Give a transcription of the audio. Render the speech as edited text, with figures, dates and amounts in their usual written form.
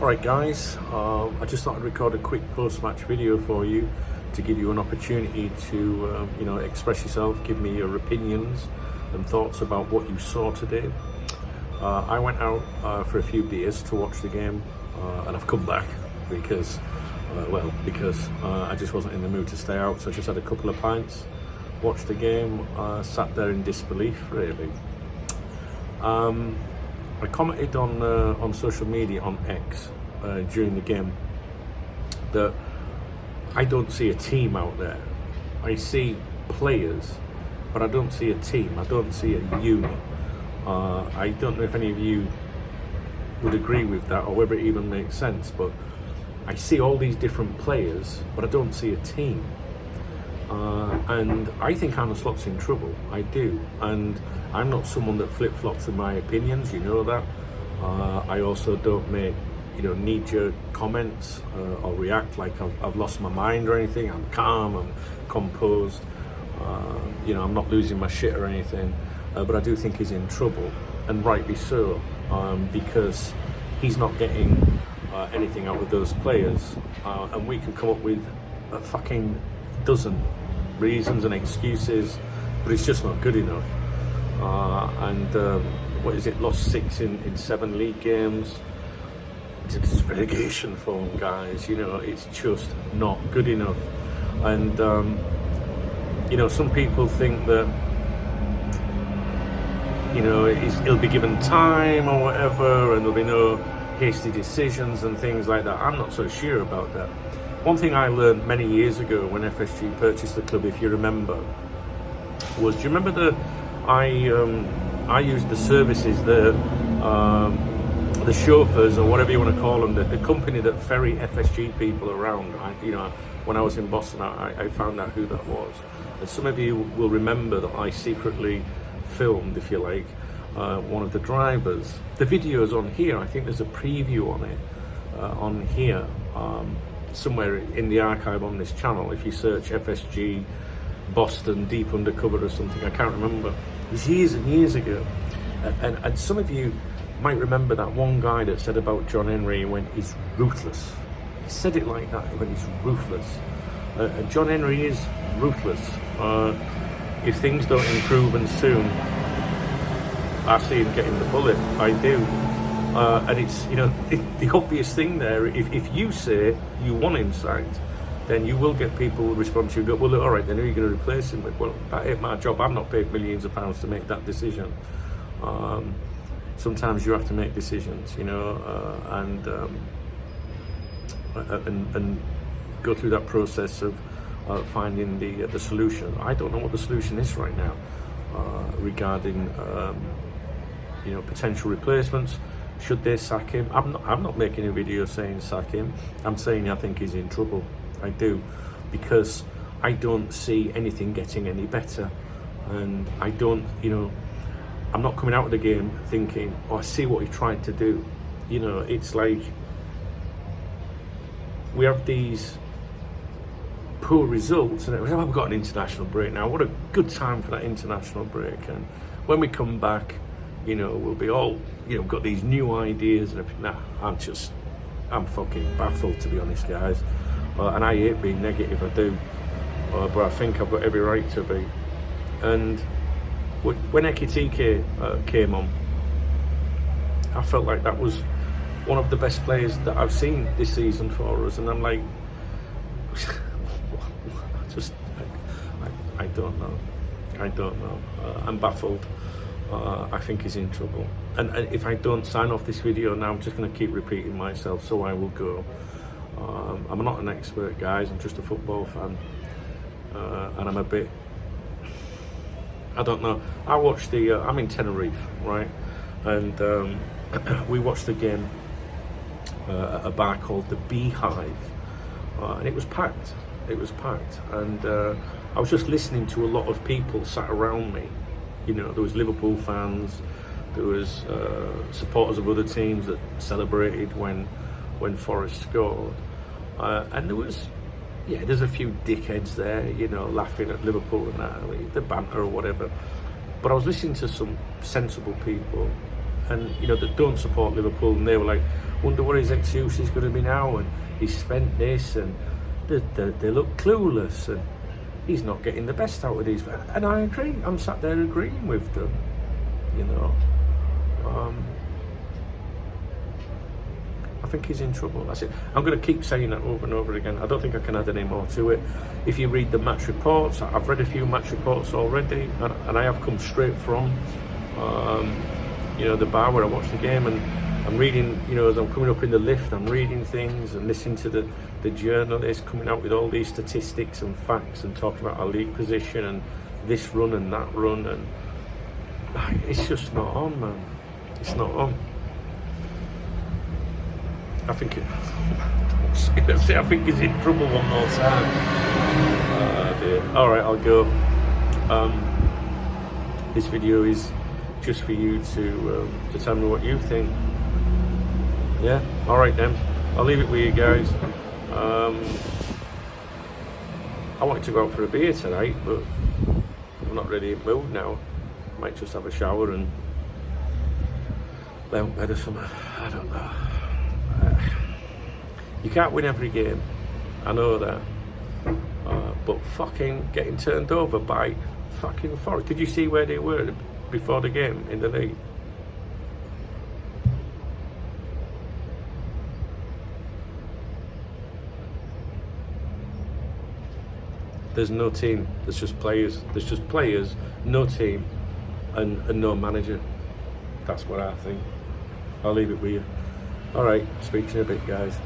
Alright guys, I just thought I'd record a quick post-match video for you to give you an opportunity to express yourself, give me your opinions and thoughts about what you saw today. I went out for a few beers to watch the game and I've come back because I just wasn't in the mood to stay out, so I just had a couple of pints, watched the game, sat there in disbelief really. I commented on social media, on X, during the game that I don't see a team out there. I see players, but I don't see a team. I don't see a unit. I don't know if any of you would agree with that or whether it even makes sense, but I see all these different players, but I don't see a team. And I think Arne Slot's in trouble. I do, and I'm not someone that flip-flops with my opinions, you know that. I also don't make knee-jerk comments or react like I've lost my mind or anything. I'm calm, I'm composed, I'm not losing my shit or anything, but I do think he's in trouble, and rightly so, because he's not getting anything out of those players, and we can come up with a fucking dozen reasons and excuses, but it's just not good enough. What is it, lost 6 in 7 league games. It's relegation form, guys, it's just not good enough. And some people think that he'll be given time or whatever, and there'll be no hasty decisions and things like that. I'm not so sure about that. One thing I learned many years ago when FSG purchased the club, if you remember, was, do you remember I used the services, the chauffeurs or whatever you want to call them, the company that ferry FSG people around. When I was in Boston, I found out who that was. And some of you will remember that I secretly filmed, if you like, one of the drivers. The video's on here. I think there's a preview on it, on here. Somewhere in the archive on this channel, if you search FSG Boston Deep Undercover or something, I can't remember. It was years and years ago, and some of you might remember that one guy that said about John Henry when he's ruthless. He said it like that, when he's ruthless. And John Henry is ruthless. If things don't improve and soon, I see him getting the bullet. I do. And it's, the obvious thing there, if you say you want him sacked, then you will get people who respond to you and go, well, all right, then who are you going to replace him with? Well, that ain't my job. I'm not paid millions of pounds to make that decision. Sometimes you have to make decisions, and go through that process of finding the solution. I don't know what the solution is right now regarding potential replacements. Should they sack him? I'm not making a video saying sack him. I'm saying I think he's in trouble. I do, because I don't see anything getting any better, and I don't, I'm not coming out of the game thinking, oh, I see what he tried to do. It's like we have these poor results, and we've got an international break now. What a good time for that international break, and when we come back, we'll be all, got these new ideas and everything. Nah, I'm fucking baffled, to be honest, guys. And I hate being negative, I do. But I think I've got every right to be. And when Ekitike came on, I felt like that was one of the best players that I've seen this season for us. And I'm like, I don't know. I don't know. I'm baffled. I think he's in trouble, and if I don't sign off this video now, I'm just going to keep repeating myself, so I will go. I'm not an expert, guys. I'm just a football fan, and I'm a bit, I don't know. I watched I'm in Tenerife, right, and we watched the game at a bar called the Beehive, and it was packed. And I was just listening to a lot of people sat around me. There was Liverpool fans, there was supporters of other teams that celebrated when Forest scored, and there was, there's a few dickheads there, laughing at Liverpool and that, the banter or whatever. But I was listening to some sensible people, and you know, that don't support Liverpool, and they were like, wonder what his excuse is going to be now, and he's spent this, and they look clueless, and he's not getting the best out of these. And I agree. I'm sat there agreeing with them. You know, I think he's in trouble. That's it. I'm going to keep saying that over and over again. I don't think I can add any more to it. If you read the match reports, I've read a few match reports already, and I have come straight from, you know, the bar where I watched the game, and I'm reading, you know, as I'm coming up in the lift, I'm reading things and listening to the journalists coming out with all these statistics and facts and talking about our league position and this run and that run, and it's just not on, man. It's not on. I think I think he's in trouble one more time. Dear. All right, I'll go. This video is just for you to tell me what you think. Yeah. All right then. I'll leave it with you guys. I wanted to go out for a beer tonight, but I'm not really in the mood now. I might just have a shower and lay on bed or something. I don't know. You can't win every game, I know that, but fucking getting turned over by fucking Forest. Did you see where they were before the game in the league? There's no team, there's just players. There's just players, no team, and no manager. That's what I think. I'll leave it with you. All right, speak to you in a bit, guys.